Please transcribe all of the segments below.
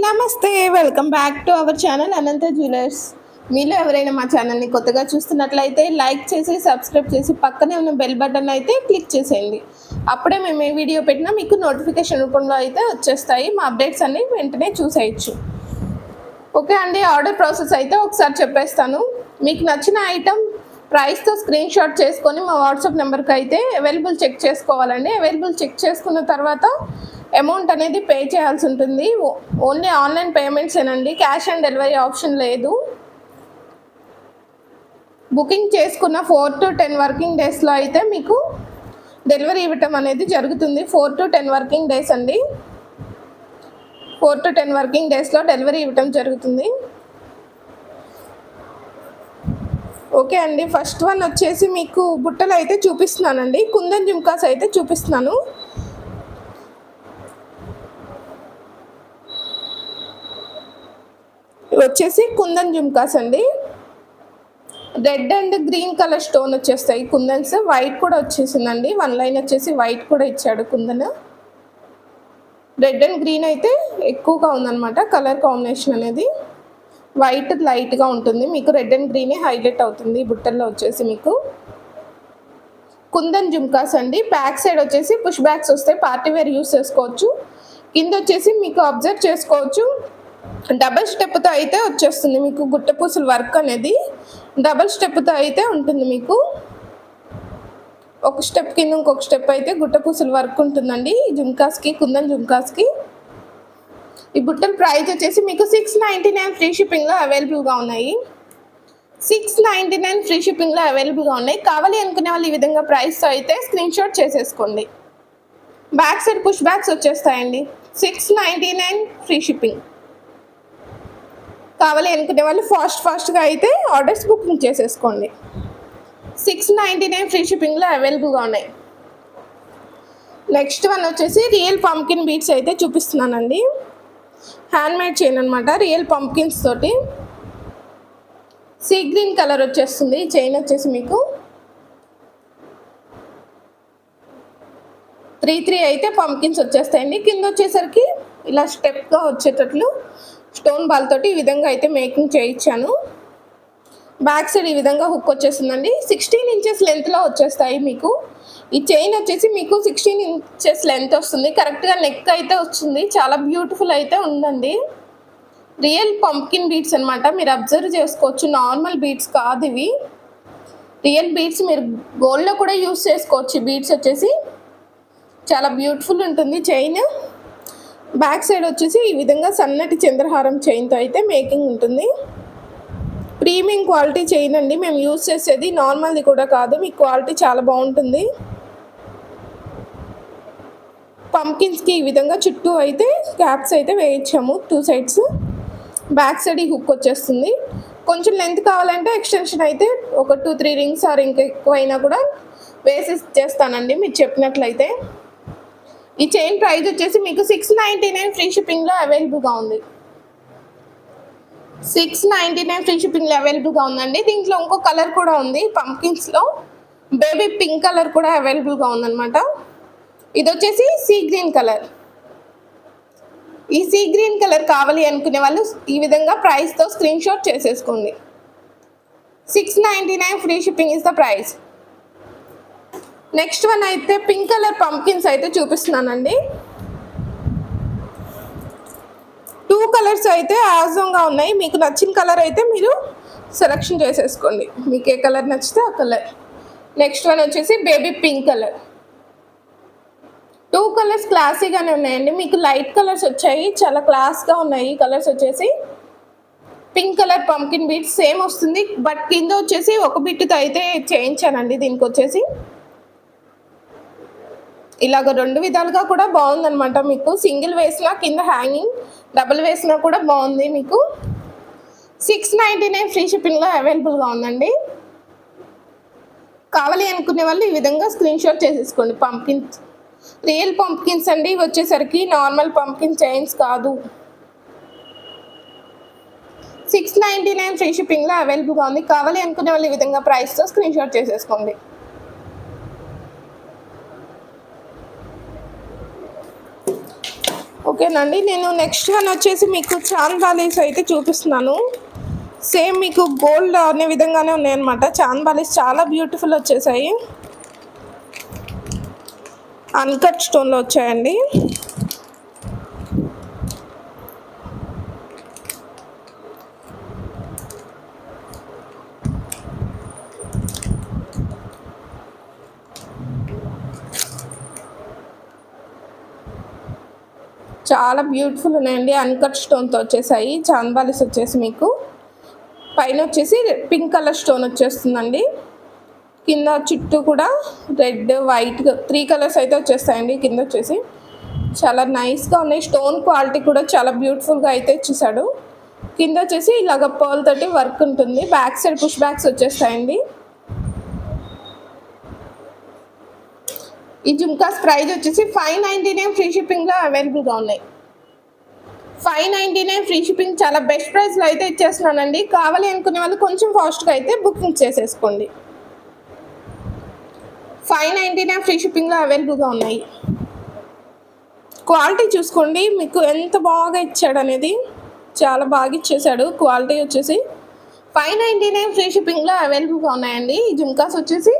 నమస్తే, welcome back to our channel Anantha jewellers. మీలో ఎవరైనా మా ఛానల్ని కొత్తగా చూస్తున్నట్లయితే లైక్ చేసి సబ్స్క్రైబ్ చేసి పక్కనే ఉన్న బెల్ బటన్ అయితే క్లిక్ చేసేయండి. అప్పుడే మేము ఏ వీడియో పెట్టినా మీకు నోటిఫికేషన్ రూపంలో అయితే వచ్చేస్తాయి. మా అప్డేట్స్ అన్ని వెంటనే చూసేయచ్చు. ఓకే అండి, ఆర్డర్ ప్రాసెస్ అయితే ఒకసారి చెప్పేస్తాను. మీకు నచ్చిన ఐటమ్ ప్రైస్తో స్క్రీన్ షాట్ చేసుకొని మా వాట్సాప్ నెంబర్కి అయితే అవైలబుల్ చెక్ చేసుకోవాలండి. అవైలబుల్ చెక్ చేసుకున్న తర్వాత అమౌంట్ అనేది పే చేయాల్సి ఉంటుంది. ఓన్లీ ఆన్లైన్ పేమెంట్స్ ఏనండి, క్యాష్ ఆన్ డెలివరీ ఆప్షన్ లేదు. బుకింగ్ చేసుకున్న 4 to 10 వర్కింగ్ డేస్లో అయితే మీకు డెలివరీ ఇవ్వటం అనేది జరుగుతుంది. 4 to 10 వర్కింగ్ డేస్ అండి. 4 to 10 వర్కింగ్ డేస్లో డెలివరీ ఇవ్వటం జరుగుతుంది. ఓకే అండి, ఫస్ట్ వన్ వచ్చేసి మీకు బుట్టలు అయితే చూపిస్తున్నానండి. కుందన్ జుమ్కాస్ అయితే చూపిస్తున్నాను. వచ్చేసి కుందన్ జుమ్కాస్ అండి. Red and green colour stone వచ్చేస్తాయి కుందన్స్. వైట్ కూడా వచ్చేసిందండి, 1 లైన్ వచ్చేసి వైట్ కూడా ఇచ్చాడు కుందన్. రెడ్ అండ్ గ్రీన్ అయితే ఎక్కువగా ఉందన్నమాట కలర్ కాంబినేషన్ అనేది. వైట్ లైట్గా ఉంటుంది, మీకు రెడ్ అండ్ గ్రీనే హైలైట్ అవుతుంది ఈ బుట్టల్లో వచ్చేసి మీకు. కుందన్ జుమ్కాస్ అండి. బ్యాక్ సైడ్ వచ్చేసి పుష్ బ్యాగ్స్ వస్తాయి, పార్టీ వేర్ యూస్ చేసుకోవచ్చు. కింద వచ్చేసి మీకు అబ్జర్వ్ చేసుకోవచ్చు, డబల్ స్టెప్తో అయితే వచ్చేస్తుంది మీకు గుట్ట పూసల వర్క్ అనేది. డబల్ స్టెప్తో అయితే ఉంటుంది మీకు. ఒక స్టెప్ కింద ఇంకొక స్టెప్ అయితే గుట్ట పూసల వర్క్ ఉంటుందండి ఈ జుమ్కాస్కి, కుందన్ జుమ్కాస్కి. ఈ బుట్టల ప్రైస్ వచ్చేసి మీకు 699 ఫ్రీ షిప్పింగ్లో అవైలబుల్గా ఉన్నాయి. 699 ఫ్రీ షిప్పింగ్లో అవైలబుల్గా ఉన్నాయి. కావాలి అనుకునే వాళ్ళు ఈ విధంగా ప్రైస్తో అయితే స్క్రీన్ షాట్ చేసేసుకోండి. బ్యాక్ సైడ్ పుష్ బ్యాగ్స్ వచ్చేస్తాయండి. 699 ఫ్రీ షిప్పింగ్. కావాలి అనుకునే వాళ్ళు ఫాస్ట్గా అయితే ఆర్డర్స్ బుకింగ్ చేసేసుకోండి. 699 ఫ్రీ షిప్పింగ్లో అవైలబుల్గా ఉన్నాయి. నెక్స్ట్ వన్ వచ్చేసి రియల్ పంకిన్ బీడ్స్ అయితే చూపిస్తున్నానండి. హ్యాండ్మేడ్ చైన్ అనమాట, రియల్ పంకిన్స్ తోటి. సీ గ్రీన్ కలర్ వచ్చేస్తుంది ఈ చైన్ వచ్చేసి మీకు. 3 అయితే పంకిన్స్ వచ్చేస్తాయండి. కింద వచ్చేసరికి ఇలా స్టెప్గా వచ్చేటట్లు స్టోన్ బాల్ తోటి ఈ విధంగా అయితే మేకింగ్ చేయించాను. బ్యాక్ సైడ్ ఈ విధంగా హుక్ వచ్చేస్తుందండి. 16 ఇంచెస్ లెంత్లో వచ్చేస్తాయి మీకు. ఈ చైన్ వచ్చేసి మీకు 16 ఇంచెస్ లెంత్ వస్తుంది. కరెక్ట్గా నెక్ అయితే వస్తుంది. చాలా బ్యూటిఫుల్ అయితే ఉందండి. రియల్ పంకిన్ బీడ్స్ అనమాట, మీరు అబ్జర్వ్ చేసుకోవచ్చు. నార్మల్ బీడ్స్ కాదు ఇవి, రియల్ బీడ్స్. మీరు గోల్డ్లో కూడా యూస్ చేసుకోవచ్చు. బీడ్స్ వచ్చేసి చాలా బ్యూటిఫుల్ ఉంటుంది చైన్. బ్యాక్ సైడ్ వచ్చేసి ఈ విధంగా సన్నటి చంద్రహారం చైన్తో అయితే మేకింగ్ ఉంటుంది. ప్రీమియం క్వాలిటీ చైన్ అండి మేము యూజ్ చేసేది, నార్మల్ది కూడా కాదు. మీ క్వాలిటీ చాలా బాగుంటుంది. పంకిన్స్కి ఈ విధంగా చుట్టూ అయితే క్యాప్స్ అయితే వేయించాము 2 సైడ్స్. బ్యాక్ సైడ్ ఈ హుక్ వచ్చేస్తుంది. కొంచెం లెంత్ కావాలంటే ఎక్స్టెన్షన్ అయితే ఒక 2-3 రింగ్స్ ఆర్ ఇంకా ఎక్కువైనా కూడా వేసి చేస్తానండి మీరు చెప్పినట్లయితే. ఈ చైన్ ప్రైస్ వచ్చేసి మీకు 699 ఫ్రీ షిప్పింగ్లో అవైలబుల్గా ఉంది. 699 ఫ్రీ షిప్పింగ్లో అవైలబుల్గా ఉందండి. దీంట్లో ఇంకో కలర్ కూడా ఉంది పంకిన్స్లో, బేబీ పింక్ కలర్ కూడా అవైలబుల్గా ఉందన్నమాట. ఇది వచ్చేసి సీ గ్రీన్ కలర్. ఈ సీ గ్రీన్ కలర్ కావాలి అనుకునే వాళ్ళు ఈ విధంగా ప్రైస్తో స్క్రీన్ షాట్ చేసేసుకోండి. 699 free shipping is the price. Next one అయితే పింక్ కలర్ పంకిన్స్ అయితే చూపిస్తున్నానండి. 2 కలర్స్ అయితే యాజంగా ఉన్నాయి. మీకు నచ్చిన కలర్ అయితే మీరు సెలెక్షన్ చేసేసుకోండి, మీకు ఏ కలర్ నచ్చితే ఆ కలర్. నెక్స్ట్ వన్ వచ్చేసి బేబీ పింక్ కలర్. 2 కలర్స్ క్లాసీగానే ఉన్నాయండి. మీకు లైట్ కలర్స్ వచ్చాయి, చాలా క్లాస్గా ఉన్నాయి కలర్స్ వచ్చేసి. Pink colour pumpkin beats same వస్తుంది, బట్ కింద వచ్చేసి ఒక బిట్తో అయితే చేయించానండి. దీనికి వచ్చేసి ఇలాగ 2 విధాలుగా కూడా బాగుందనమాట. మీకు సింగిల్ వేసినా కింద హ్యాంగింగ్, డబుల్ వేసినా కూడా బాగుంది మీకు. 699 ఫ్రీ షిప్పింగ్లో అవైలబుల్గా ఉందండి. కావాలి అనుకునే వాళ్ళు ఈ విధంగా స్క్రీన్ షాట్ చేసేసుకోండి. పంకిన్స్ రియల్ పంకిన్స్ అండి. ఇవి వచ్చేసరికి నార్మల్ పంకిన్ చైన్స్ కాదు. 699 ఫ్రీ షిప్పింగ్లో అవైలబుల్గా ఉంది. కావాలి అనుకునే వాళ్ళు ఈ విధంగా ప్రైస్తో స్క్రీన్ షాట్ చేసేసుకోండి. ఓకేనండి, నేను నెక్స్ట్ వన్ వచ్చేసి మీకు చాంద్ బాలీస్ అయితే చూపిస్తున్నాను. సేమ్ మీకు గోల్డ్ అనే విధంగానే ఉన్నాయన్నమాట. చాంద్ బాలీస్ చాలా బ్యూటిఫుల్ వచ్చేసాయి, అన్కట్ స్టోన్లో వచ్చాయండి. చాలా బ్యూటిఫుల్ ఉన్నాయండి, అన్కట్ స్టోన్తో వచ్చేసాయి. చాంద్ బాలీస్ వచ్చేసి మీకు పైన వచ్చేసి పింక్ కలర్ స్టోన్ వచ్చేస్తుందండి. కింద చుట్టూ కూడా రెడ్ వైట్ 3 కలర్స్ అయితే వచ్చేస్తాయండి. కింద వచ్చేసి చాలా నైస్గా ఉన్నాయి. స్టోన్ క్వాలిటీ కూడా చాలా బ్యూటిఫుల్గా అయితే ఇచ్చేసాడు. కింద వచ్చేసి ఇలాగ పర్ల్ తోటి వర్క్ ఉంటుంది. బ్యాక్ సైడ్ పుష్ బ్యాక్స్ వచ్చేస్తాయండి. ఈ జుమ్కాస్ ప్రైస్ వచ్చేసి 599 ఫ్రీ షిప్పింగ్లో అవైలబుల్గా ఉన్నాయి. 599 ఫ్రీ షిప్పింగ్, చాలా బెస్ట్ ప్రైస్లో అయితే ఇచ్చేస్తున్నానండి. కావాలి అనుకునే వాళ్ళు కొంచెం ఫాస్ట్గా అయితే బుకింగ్ చేసేసుకోండి. 599 ఫ్రీ షిప్పింగ్లో అవైలబుల్గా ఉన్నాయి. క్వాలిటీ చూసుకోండి, మీకు ఎంత బాగా ఇచ్చాడు అనేది, చాలా బాగా ఇచ్చేసాడు. క్వాలిటీ వచ్చేసి 599 ఫ్రీ షిప్పింగ్లో అవైలబుల్గా ఉన్నాయండి. ఈ జుమ్కాస్ వచ్చేసి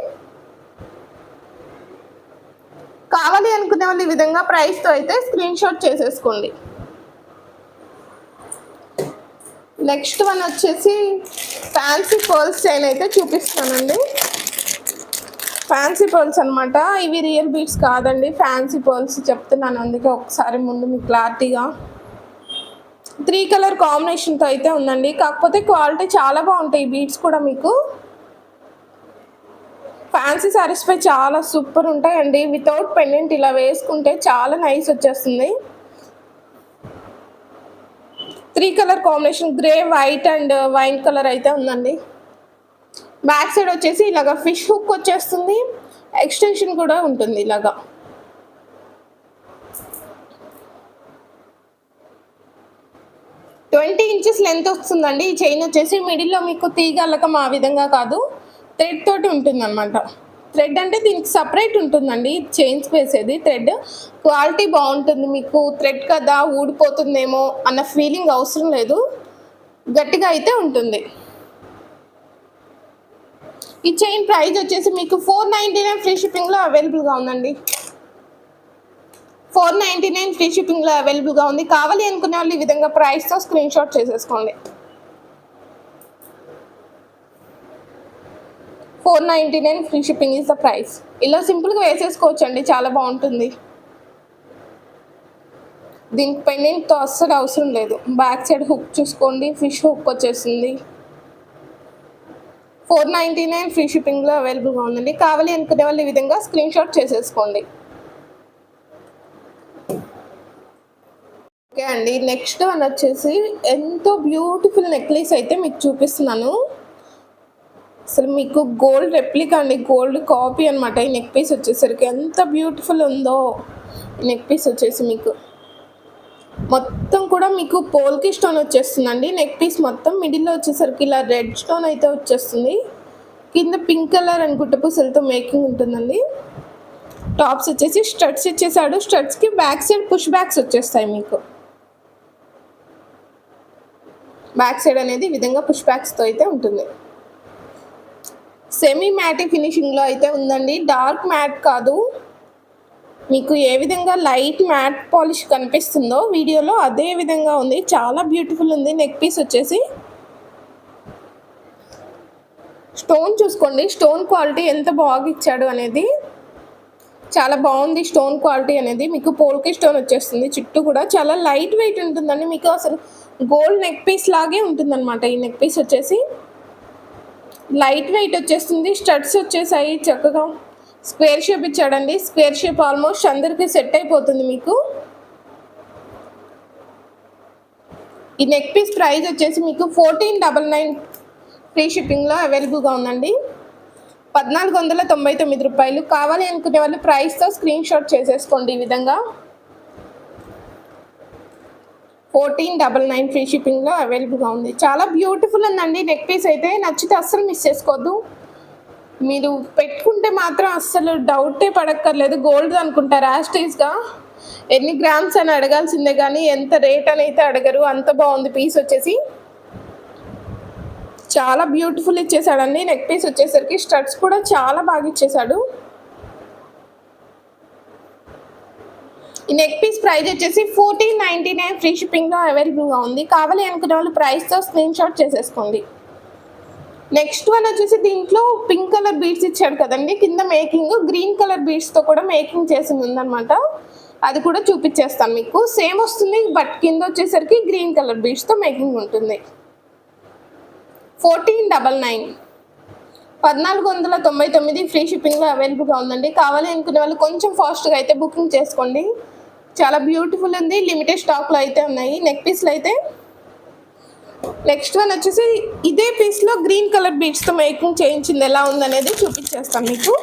కావాలి అనుకునే వాళ్ళు ఈ విధంగా ప్రైస్తో అయితే స్క్రీన్ షాట్ చేసేసుకోండి. నెక్స్ట్ వన్ వచ్చేసి ఫ్యాన్సీ పర్ల్స్ చైన్ అయితే చూపిస్తానండి. ఫ్యాన్సీ పర్ల్స్ అనమాట, ఇవి రియల్ బీడ్స్ కాదండి, ఫ్యాన్సీ పర్ల్స్ చెప్తున్నాను. అందుకే ఒకసారి ముందు మీకు క్లారిటీగా 3 కలర్ కాంబినేషన్తో అయితే ఉందండి. కాకపోతే క్వాలిటీ చాలా బాగుంటాయి. ఈ బీడ్స్ కూడా మీకు ఫ్యాన్సీ శారీస్పై చాలా సూపర్ ఉంటాయండి. వితౌట్ పెండెంట్ ఇలా వేసుకుంటే చాలా నైస్ వచ్చేస్తుంది. 3 colour combination, grey, white and wine colour అయితే ఉందండి. బ్యాక్ సైడ్ వచ్చేసి ఇలాగా ఫిష్ హుక్ వచ్చేస్తుంది. ఎక్స్టెన్షన్ కూడా ఉంటుంది ఇలాగా. ఇంచెస్ లెంత్ వస్తుందండి. ఈ చైన్ వచ్చేసి మిడిల్లో మీకు తీగ అల్లకం ఆ విధంగా కాదు, థ్రెడ్ తోటి ఉంటుంది అనమాట. థ్రెడ్ అంటే దీనికి సపరేట్ ఉంటుందండి, చైన్స్ వేసేది థ్రెడ్. క్వాలిటీ బాగుంటుంది. మీకు థ్రెడ్ కదా ఊడిపోతుందేమో అన్న ఫీలింగ్ అవసరం లేదు, గట్టిగా అయితే ఉంటుంది. ఈ చైన్ ప్రైస్ వచ్చేసి మీకు 499 ఫ్రీ షిప్పింగ్లో అవైలబుల్గా ఉందండి. 499 ఫ్రీ షిప్పింగ్లో అవైలబుల్గా ఉంది. కావాలి అనుకునే వాళ్ళు ఈ విధంగా ప్రైస్తో స్క్రీన్ షాట్ చేసేసుకోండి. 499 free shipping is the price. ఇలా సింపుల్గా వేసేసుకోవచ్చు అండి, చాలా బాగుంటుంది. దీనికి పెండెంట్తో అస్సలు అవసరం లేదు. బ్యాక్ సైడ్ హుక్ చూసుకోండి, ఫిష్ హుక్ వచ్చేసింది. 499 ఫ్రీ షిప్పింగ్లో అవైలబుల్గా ఉందండి. కావాలి అనుకునే వాళ్ళు ఈ విధంగా స్క్రీన్ షాట్ చేసేసుకోండి. ఓకే అండి, నెక్స్ట్ వన్ వచ్చేసి ఎంతో బ్యూటిఫుల్ నెక్లెస్ అయితే మీకు చూపిస్తున్నాను. అసలు మీకు గోల్డ్ రెప్లికా అండి, గోల్డ్ కాపీ అనమాట. ఈ నెక్ పీస్ వచ్చేసరికి ఎంత బ్యూటిఫుల్ ఉందో. నెక్ పీస్ వచ్చేసి మీకు మొత్తం కూడా మీకు పోల్కి స్టోన్ వచ్చేస్తుందండి. నెక్ పీస్ మొత్తం మిడిల్లో వచ్చేసరికి ఇలా రెడ్ స్టోన్ అయితే వచ్చేస్తుంది. కింద పింక్ కలర్ అండ్ గుట్టపూసలతో మేకింగ్ ఉంటుందండి. టాప్స్ వచ్చేసి స్టడ్స్ ఇచ్చేసాడు. స్టడ్స్కి బ్యాక్ సైడ్ పుష్ బ్యాక్స్ వచ్చేస్తాయి. మీకు బ్యాక్ సైడ్ అనేది ఈ విధంగా పుష్ బ్యాక్స్తో అయితే ఉంటుంది. సెమీ మ్యాటీ ఫినిషింగ్లో అయితే ఉందండి, డార్క్ మ్యాట్ కాదు. మీకు ఏ విధంగా లైట్ మ్యాట్ పాలిష్ కనిపిస్తుందో వీడియోలో అదే విధంగా ఉంది. చాలా బ్యూటిఫుల్ ఉంది. నెక్ పీస్ వచ్చేసి స్టోన్ చూసుకోండి, స్టోన్ క్వాలిటీ ఎంత బాగా ఇచ్చాడు అనేది, చాలా బాగుంది. స్టోన్ క్వాలిటీ అనేది మీకు పోల్కి స్టోన్ వచ్చేస్తుంది. చుట్టూ కూడా చాలా లైట్ వెయిట్ ఉంటుందండి. మీకు అసలు గోల్డ్ నెక్ పీస్ లాగే ఉంటుందన్నమాట. ఈ నెక్ పీస్ వచ్చేసి లైట్ వెయిట్ వచ్చేస్తుంది. స్టడ్స్ వచ్చేసాయి, చక్కగా స్క్వేర్ షేప్ ఇచ్చాడండి. స్క్వేర్ షేప్ ఆల్మోస్ట్ అందరికీ సెట్ అయిపోతుంది మీకు. ఈ నెక్ పీస్ ప్రైస్ వచ్చేసి మీకు 1499 ఫ్రీ షిప్పింగ్లో అవైలబుల్గా ఉందండి. 1499 రూపాయలు. కావాలి అనుకునే వాళ్ళు ప్రైస్తో స్క్రీన్ షాట్ చేసేసుకోండి. ఈ విధంగా 1499 ఫ్రీ షిప్పింగ్లో అవైలబుల్గా ఉంది. చాలా బ్యూటిఫుల్ ఉందండి నెక్ పీస్ అయితే. నచ్చితే అస్సలు మిస్ చేసుకోవద్దు. మీరు పెట్టుకుంటే మాత్రం అస్సలు డౌటే పడక్కర్లేదు. గోల్డ్ అనుకుంటారు యాస్టీస్గా, ఎన్ని గ్రామ్స్ అని అడగాల్సిందే కానీ ఎంత రేట్ అని అయితే అడగరు. అంత బాగుంది పీస్ వచ్చేసి. చాలా బ్యూటిఫుల్ ఇచ్చేసాడండి. నెక్ పీస్ వచ్చేసరికి స్టడ్స్ కూడా చాలా బాగా ఇచ్చేసాడు. ఈ నెక్ పీస్ ప్రైస్ వచ్చేసి 1499 ఫ్రీ షిప్పింగ్లో అవైలబుల్గా ఉంది. కావాలి అనుకునే వాళ్ళు ప్రైస్తో స్క్రీన్ షాట్ చేసేసుకోండి. నెక్స్ట్ వన్ వచ్చేసి దీంట్లో పింక్ కలర్ బీడ్స్ ఇచ్చాడు కదండి. కింద మేకింగ్ గ్రీన్ కలర్ బీడ్స్తో కూడా మేకింగ్ చేసి ఉందన్నమాట. అది కూడా చూపించేస్తాను మీకు. సేమ్ వస్తుంది బట్ కింద వచ్చేసరికి గ్రీన్ కలర్ బీడ్స్తో మేకింగ్ ఉంటుంది. 1499 1499 ఫ్రీ షిప్పింగ్లో అవైలబుల్గా ఉందండి. కావాలి అనుకునే వాళ్ళు కొంచెం ఫాస్ట్గా అయితే బుకింగ్ చేసుకోండి. చాలా బ్యూటిఫుల్ ఉంది. లిమిటెడ్ స్టాక్లో అయితే ఉన్నాయి నెక్ పీస్లు అయితే. నెక్స్ట్ వన్ వచ్చేసి ఇదే పీస్లో గ్రీన్ కలర్ బీడ్స్తో మేకింగ్ చేయించింది ఎలా ఉందనేది చూపించేస్తాను మీకు.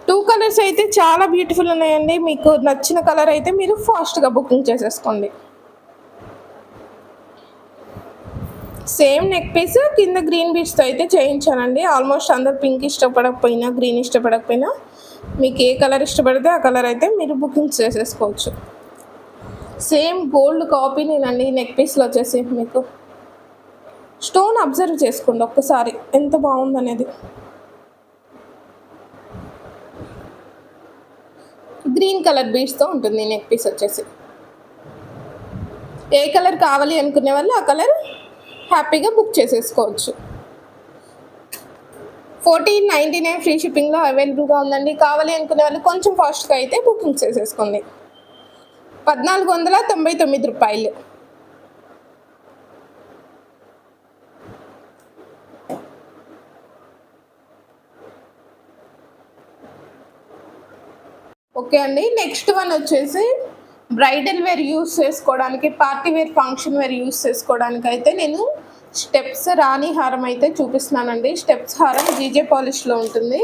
2 కలర్స్ అయితే చాలా బ్యూటిఫుల్ ఉన్నాయండి. మీకు నచ్చిన కలర్ అయితే మీరు ఫాస్ట్గా బుకింగ్ చేసేసుకోండి. సేమ్ నెక్ పీస్ కింద గ్రీన్ బీడ్స్తో అయితే చేయించానండి. ఆల్మోస్ట్ అందరు పింక్ ఇష్టపడకపోయినా గ్రీన్ ఇష్టపడకపోయినా మీకు ఏ కలర్ ఇష్టపడితే ఆ కలర్ అయితే మీరు బుకింగ్ చేసేసుకోవచ్చు. సేమ్ గోల్డ్ కాపీనేనండి నెక్ పీస్లో వచ్చేసి. మీకు స్టోన్ అబ్జర్వ్ చేసుకోండి ఒక్కసారి ఎంత బాగుందనేది. గ్రీన్ కలర్ బీడ్స్తో ఉంటుంది నెక్ పీస్ వచ్చేసి. ఏ కలర్ కావాలి అనుకునే వాళ్ళు ఆ కలర్ హ్యాపీగా బుక్ చేసేసుకోవచ్చు. 1499 ఫ్రీ షిప్పింగ్లో అవైలబుల్గా ఉందండి. కావాలి అనుకునే వాళ్ళు కొంచెం ఫాస్ట్గా అయితే బుకింగ్ చేసేసుకోండి. 1499 రూపాయలు. ఓకే అండి. నెక్స్ట్ వన్ వచ్చేసి బ్రైడల్ వేర్ యూస్ చేసుకోవడానికి, party wear function wear use చేసుకోవడానికి అయితే నేను స్టెప్స్ రాణి హారం అయితే చూపిస్తున్నానండి. స్టెప్స్ హారం జీజే పాలిష్లో ఉంటుంది.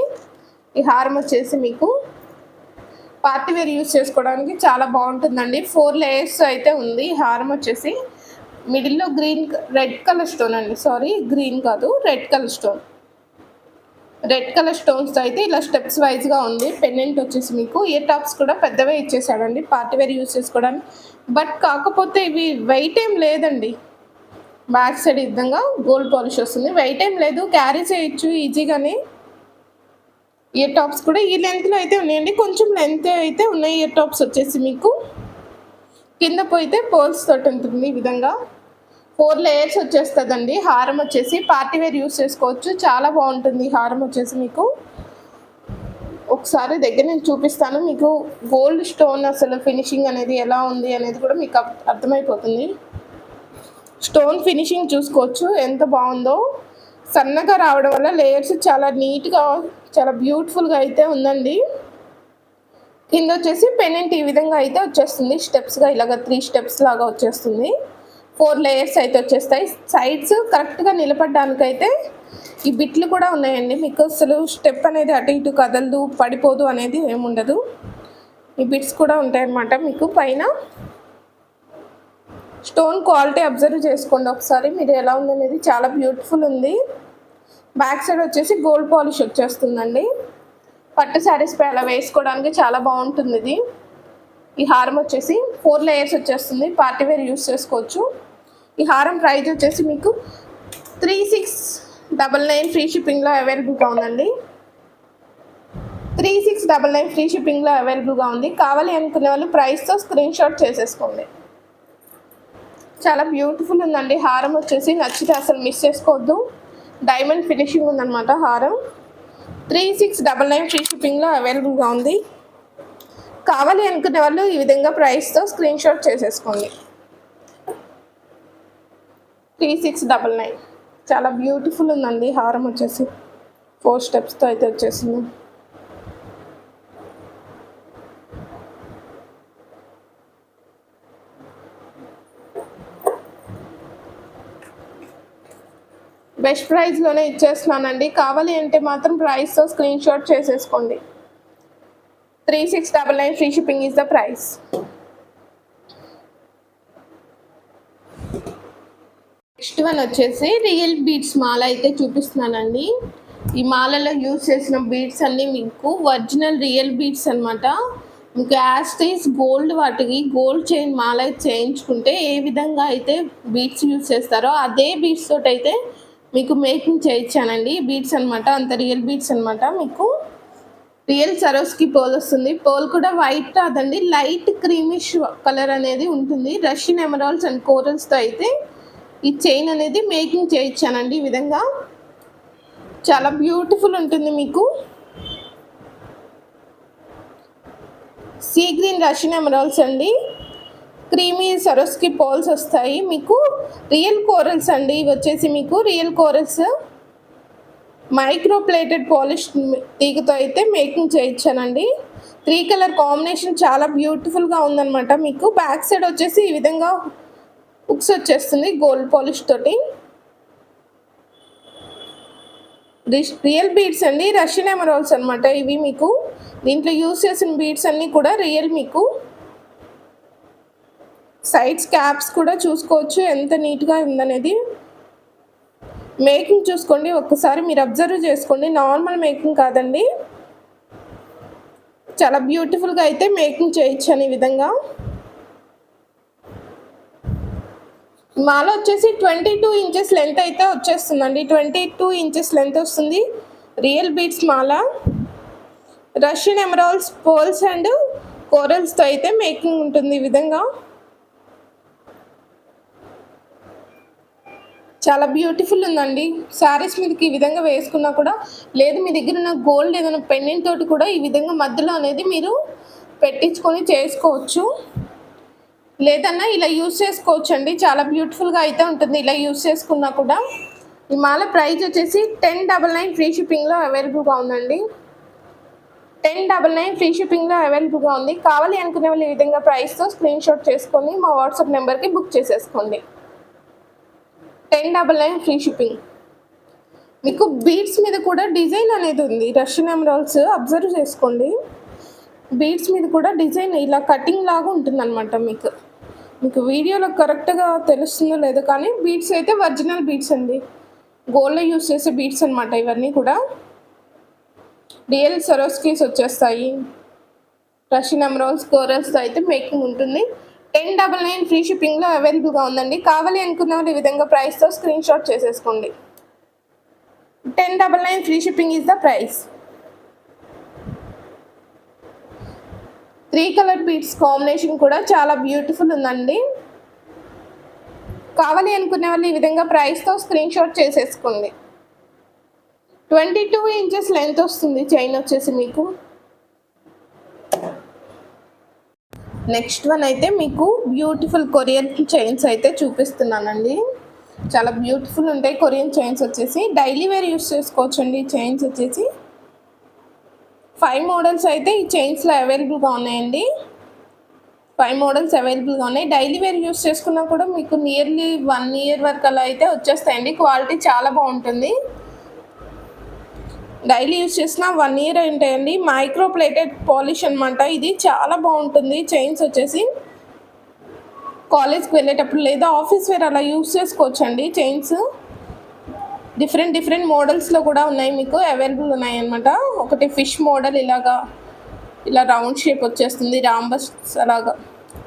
ఈ హారం వచ్చేసి మీకు పార్టీ వేర్ యూస్ చేసుకోవడానికి చాలా బాగుంటుందండి. 4 లేయర్స్ అయితే ఉంది. ఈ హారం వచ్చేసి మిడిల్లో రెడ్ కలర్ స్టోన్ అండి. సారీ గ్రీన్ కాదు, red colour stone. Red colour stones అయితే ఇలా స్టెప్స్ వైజ్గా ఉంది. పెండెంట్ వచ్చేసి మీకు ఇయర్ టాప్స్ కూడా పెద్దవే ఇచ్చేసాడండి పార్టీ వేర్ యూస్ చేసుకోవడానికి. బట్ కాకపోతే ఇవి వెయిట్ ఏం లేదండి. బ్యాక్ సైడ్ ఈ విధంగా గోల్డ్ పాలిష్ వస్తుంది. వెయిట్ ఏం లేదు, క్యారీ చేయొచ్చు ఈజీగానే. ఇయర్ టాప్స్ కూడా ఈ లెంత్లో అయితే ఉన్నాయండి. కొంచెం లెంత్ అయితే ఉన్నాయి ఇయర్ టాప్స్ వచ్చేసి మీకు. కింద పోయితే పోల్స్ తోటి ఉంటుంది ఈ విధంగా. 4 లేయర్స్ వచ్చేస్తుందండి. హారం వచ్చేసి పార్టీ వేర్ యూస్ చేసుకోవచ్చు. చాలా బాగుంటుంది హారం వచ్చేసి మీకు. ఒకసారి దగ్గర నేను చూపిస్తాను మీకు. గోల్డ్ స్టోన్ అసలు ఫినిషింగ్ అనేది ఎలా ఉంది అనేది కూడా మీకు అర్థమైపోతుంది. స్టోన్ ఫినిషింగ్ చూసుకోవచ్చు ఎంత బాగుందో. సన్నగా రావడం వల్ల లేయర్స్ చాలా నీట్గా చాలా బ్యూటిఫుల్గా అయితే ఉందండి. కింద వచ్చేసి పెండెంట్ ఈ విధంగా అయితే వచ్చేస్తుంది. స్టెప్స్గా ఇలాగ 3 స్టెప్స్ లాగా వచ్చేస్తుంది. 4 లేయర్స్ అయితే వచ్చేస్తాయి. సైడ్స్ కరెక్ట్గా నిలబడడానికైతే ఈ బిట్లు కూడా ఉన్నాయండి. మీకు అసలు స్టెప్ అనేది అటు ఇటు కదలదు, పడిపోదు అనేది ఏముండదు. ఈ బిట్స్ కూడా ఉంటాయన్నమాట మీకు పైన. స్టోన్ క్వాలిటీ అబ్జర్వ్ చేసుకోండి ఒకసారి మీరు ఎలా ఉందనేది. చాలా బ్యూటిఫుల్ ఉంది. బ్యాక్ సైడ్ వచ్చేసి గోల్డ్ పాలిష్ వచ్చేస్తుందండి. పట్టు శారీస్పై అలా వేసుకోవడానికి చాలా బాగుంటుంది ఇది. ఈ హారం వచ్చేసి 4 లేయర్స్ వచ్చేస్తుంది. పార్టీ వేర్ యూస్ చేసుకోవచ్చు. ఈ హారం ప్రైస్ వచ్చేసి మీకు 3699 ఫ్రీ షిప్పింగ్లో అవైలబుల్గా ఉందండి. 3699 ఫ్రీ షిప్పింగ్లో అవైలబుల్గా ఉంది. కావాలి అనుకునే వాళ్ళు ప్రైస్తో స్క్రీన్ షాట్ చేసేసుకోండి. చాలా బ్యూటిఫుల్ ఉందండి హారం వచ్చేసి. నచ్చితే అసలు మిస్ చేసుకోవద్దు. డైమండ్ ఫినిషింగ్ ఉందన్నమాట హారం. 3699 ఫ్రీ షిప్పింగ్లో అవైలబుల్గా ఉంది. కావాలి అనుకునే వాళ్ళు ఈ విధంగా ప్రైస్తో స్క్రీన్ షాట్ చేసేసుకోండి. 3699 చాలా బ్యూటిఫుల్ ఉందండి హారం వచ్చేసి. 4 స్టెప్స్తో అయితే వచ్చేసింది. బెస్ట్ ప్రైస్లోనే ఇచ్చేస్తున్నానండి. కావాలి అంటే మాత్రం ప్రైస్తో స్క్రీన్ షాట్ చేసేసుకోండి. 3699 free shipping is the price. Next one వచ్చేసి రియల్ బీడ్స్ మాల అయితే చూపిస్తున్నానండి. ఈ మాలలో యూజ్ చేసిన బీడ్స్ అన్నీ మీకు ఒరిజినల్ రియల్ బీడ్స్ అనమాట. మీకు యాస్టీస్ గోల్డ్ వాటికి గోల్డ్ చైన్ మాల చేయించుకుంటే ఏ విధంగా అయితే బీడ్స్ యూజ్ చేస్తారో అదే బీడ్స్ తోటి అయితే మీకు మేకింగ్ చేయించానండి. బీడ్స్ అనమాట, అంత రియల్ బీడ్స్ అనమాట. మీకు రియల్ సరోస్కి పోల్ వస్తుంది. పోల్ కూడా వైట్ రాదండి, లైట్ క్రీమిష్ కలర్ అనేది ఉంటుంది. రష్యన్ ఎమరాల్డ్స్ అండ్ కోరల్స్తో అయితే ఈ చైన్ అనేది మేకింగ్ చేయించానండి. ఈ విధంగా చాలా బ్యూటిఫుల్ ఉంటుంది. మీకు సీ గ్రీన్ రష్యన్ ఎమరాల్డ్స్ అండి, క్రీమీ సరోస్కి పోల్స్ వస్తాయి. మీకు రియల్ కోరల్స్ అండి, ఇవి వచ్చేసి మీకు real corals micro plated polish తీగతో అయితే మేకింగ్ చేయించానండి. 3 కలర్ కాంబినేషన్ చాలా బ్యూటిఫుల్గా ఉందన్నమాట. మీకు బ్యాక్ సైడ్ వచ్చేసి ఈ విధంగా హుక్స్ వచ్చేస్తుంది గోల్డ్ పాలిష్ తోటి. రియల్ బీడ్స్ అండి, రష్యన్ ఎమరాల్డ్స్ అనమాట ఇవి. మీకు దీంట్లో యూస్ చేసిన బీడ్స్ అన్నీ కూడా రియల్. మీకు సైడ్స్ క్యాప్స్ కూడా చూసుకోవచ్చు ఎంత నీట్గా ఉందనేది. మేకింగ్ చూసుకోండి, ఒక్కసారి మీరు అబ్జర్వ్ చేసుకోండి. నార్మల్ మేకింగ్ కాదండి, చాలా బ్యూటిఫుల్గా అయితే మేకింగ్ చేయించాను. ఈ విధంగా మాల వచ్చేసి 22 ఇంచెస్ లెంత్ అయితే వచ్చేస్తుందండి. 22 ఇంచెస్ లెంత్ వస్తుంది. రియల్ బీడ్స్ మాల, రష్యన్ ఎమరాల్డ్స్ పోల్స్ అండ్ కోరల్స్తో అయితే మేకింగ్ ఉంటుంది. ఈ విధంగా చాలా బ్యూటిఫుల్ ఉందండి. శారీస్ మీదకి ఈ విధంగా వేసుకున్నా కూడా, లేదు మీ దగ్గర ఉన్న గోల్డ్ ఏదైనా పెండెంట్ తోటి కూడా ఈ విధంగా మధ్యలో అనేది మీరు పెట్టించుకొని చేసుకోవచ్చు. లేదన్నా ఇలా యూస్ చేసుకోవచ్చు అండి, చాలా బ్యూటిఫుల్గా అయితే ఉంటుంది ఇలా యూస్ చేసుకున్నా కూడా. ఈ మాల ప్రైస్ వచ్చేసి 1099 ఫ్రీ షిప్పింగ్లో అవైలబుల్గా ఉందండి. 1099 ఫ్రీ షిప్పింగ్లో అవైలబుల్గా ఉంది. కావాలి అనుకునే వాళ్ళు ఈ విధంగా ప్రైస్తో స్క్రీన్ షాట్ చేసుకొని మా వాట్సాప్ నెంబర్కి బుక్ చేసేసుకోండి. 1099 ఫ్రీ షిప్పింగ్. మీకు బీడ్స్ మీద కూడా డిజైన్ అనేది ఉంది. రష్యన్ ఎమరాల్డ్స్ అబ్జర్వ్ చేసుకోండి, బీడ్స్ మీద కూడా డిజైన్ ఇలా కటింగ్ లాగా ఉంటుందన్నమాట. మీకు వీడియోలో కరెక్ట్గా తెలుస్తుందో లేదో కానీ బీడ్స్ అయితే ఒరిజినల్ బీడ్స్ అండి, గోల్డ్లో యూస్ చేసే బీడ్స్ అనమాట. ఇవన్నీ కూడా రియల్ సరోస్కీస్ వచ్చేస్తాయి. రష్యన్ ఎమరాల్డ్స్ కోరల్స్తో అయితే మేకింగ్ ఉంటుంది. 1099 ఫ్రీ షిప్పింగ్లో అవైలబుల్గా ఉందండి. కావాలి అనుకున్న వాళ్ళు ఈ విధంగా ప్రైస్తో స్క్రీన్ షాట్ చేసేసుకోండి. 1099 free shipping is the price. 3 colour beads combination కూడా చాలా బ్యూటిఫుల్ ఉందండి. కావాలి అనుకునే వాళ్ళు ఈ విధంగా ప్రైస్తో స్క్రీన్ షాట్ చేసేసుకోండి. 22 ఇంచెస్ లెంత్ వస్తుంది చైన్ వచ్చేసి మీకు. నెక్స్ట్ వన్ అయితే మీకు బ్యూటిఫుల్ కొరియన్ చైన్స్ అయితే చూపిస్తున్నానండి. చాలా బ్యూటిఫుల్ ఉంటాయి కొరియన్ చైన్స్ వచ్చేసి. డైలీ వేర్ యూస్ చేసుకోవచ్చు అండి. చైన్స్ వచ్చేసి 5 మోడల్స్ అయితే ఈ చైన్స్లో అవైలబుల్గా ఉన్నాయండి. 5 మోడల్స్ అవైలబుల్గా ఉన్నాయి. డైలీ వేర్ యూస్ చేసుకున్నా కూడా మీకు నియర్లీ 1 ఇయర్ వరకు అలా అయితే వచ్చేస్తాయండి. క్వాలిటీ చాలా బాగుంటుంది. డైలీ యూస్ చేసిన 1 ఇయర్ ఉంటాయండి. మైక్రో ప్లేటెడ్ పాలిష్ అనమాట. ఇది చాలా బాగుంటుంది. చైన్స్ వచ్చేసి కాలేజ్కి వెళ్ళేటప్పుడు లేదా ఆఫీస్ వేర్ అలా యూస్ చేసుకోవచ్చు అండి. చైన్స్ డిఫరెంట్ మోడల్స్లో కూడా ఉన్నాయి, మీకు అవైలబుల్ ఉన్నాయి అనమాట. ఒకటి ఫిష్ మోడల్, ఇలా రౌండ్ షేప్ వచ్చేస్తుంది, రాంబస్ అలాగా.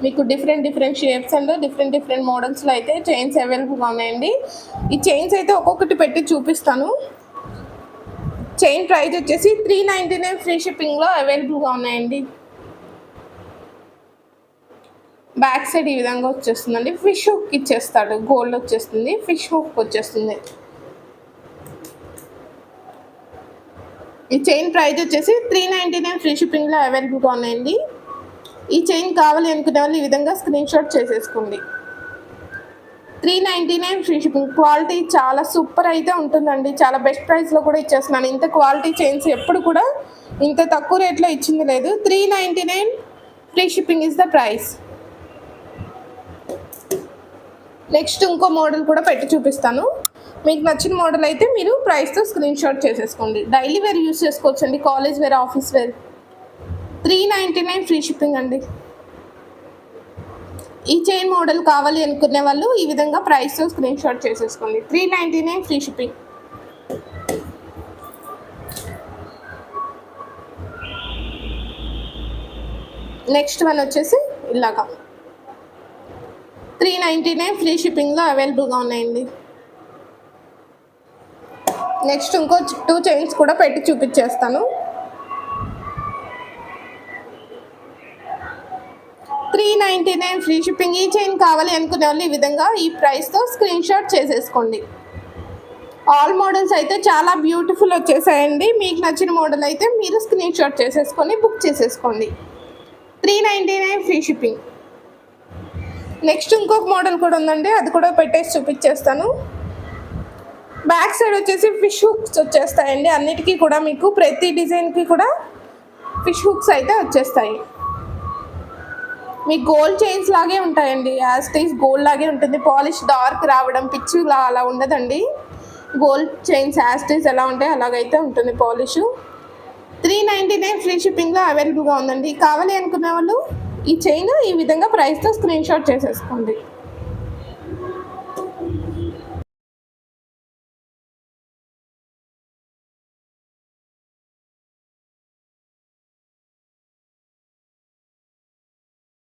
మీకు డిఫరెంట్ షేప్స్ అండ్ డిఫరెంట్ మోడల్స్లో అయితే చైన్స్ అవైలబుల్గా ఉన్నాయండి. ఈ చైన్స్ అయితే ఒక్కొక్కటి పెట్టి చూపిస్తాను. చైన్ ప్రైస్ వచ్చేసి 399 ఫ్రీ షిప్పింగ్లో అవైలబుల్గా ఉన్నాయండి. బ్యాక్ సైడ్ ఈ విధంగా వచ్చేస్తుందండి. ఫిష్ హుక్ ఇచ్చేస్తాడు, గోల్డ్ వచ్చేస్తుంది, ఫిష్ హుక్ వచ్చేస్తుంది. ఈ చైన్ ప్రైస్ వచ్చేసి 399 ఫ్రీ షిప్పింగ్లో అవైలబుల్గా ఉన్నాయండి. ఈ చైన్ కావాలి అనుకునే వాళ్ళు ఈ విధంగా స్క్రీన్ షాట్ చేసేసుకోండి. 399 ఫ్రీ షిప్పింగ్. క్వాలిటీ చాలా సూపర్ అయితే ఉంటుందండి. చాలా బెస్ట్ ప్రైస్లో కూడా ఇచ్చేస్తున్నాను. ఇంత క్వాలిటీ చైన్స్ ఎప్పుడు కూడా ఇంత తక్కువ రేట్లో ఇచ్చింది లేదు. 399 free shipping is the price. Next ఇంకో మోడల్ కూడా పెట్టి చూపిస్తాను. మీకు నచ్చిన మోడల్ అయితే మీరు ప్రైస్తో స్క్రీన్ షాట్ చేసేసుకోండి. డైలీ వేర్ యూస్ చేసుకోవచ్చు అండి, college wear, office wear. 399 free shipping అండి. ఈ చైన్ మోడల్ కావాలి అనుకునే వాళ్ళు ఈ విధంగా ప్రైస్తో స్క్రీన్ షాట్ చేసేసుకోండి. 399 ఫ్రీ షిప్పింగ్. నెక్స్ట్ వన్ వచ్చేసి ఇలాగా 399 ఫ్రీ షిప్పింగ్లో అవైలబుల్గా ఉన్నాయండి. నెక్స్ట్ ఇంకో 2 చైన్స్ కూడా పెట్టి చూపించేస్తాను. 399 ఫ్రీ షిప్పింగ్. ఈ చైన్ కావాలి అనుకునే వాళ్ళు ఈ విధంగా ఈ ప్రైస్తో స్క్రీన్ షాట్ చేసేసుకోండి. ఆల్ మోడల్స్ అయితే చాలా బ్యూటిఫుల్ వచ్చేసాయండి. మీకు నచ్చిన మోడల్ అయితే మీరు స్క్రీన్ షాట్ చేసేసుకొని బుక్ చేసేసుకోండి. 399 ఫ్రీ షిప్పింగ్. నెక్స్ట్ ఇంకొక మోడల్ కూడా ఉందండి, అది కూడా పెట్టేసి చూపించేస్తాను. బ్యాక్ సైడ్ వచ్చేసి ఫిష్ హుక్స్ వచ్చేస్తాయండి. అన్నిటికీ కూడా మీకు ప్రతి డిజైన్కి కూడా ఫిష్ హుక్స్ అయితే వచ్చేస్తాయి. మీకు గోల్డ్ చైన్స్ లాగే ఉంటాయండి, యాస్టీస్ గోల్డ్ లాగే ఉంటుంది. పాలిష్ డార్క్ రావడం పిచ్చిలా అలా ఉండదండి. గోల్డ్ చైన్స్ యాస్టీస్ ఎలా ఉంటాయి అలాగైతే ఉంటుంది పాలిష్. 399 ఫ్రీ షిప్పింగ్లో అవైలబుల్గా ఉందండి. కావాలి అనుకునే వాళ్ళు ఈ చైన్ ఈ విధంగా ప్రైస్తో స్క్రీన్ షాట్ చేసేసుకోండి.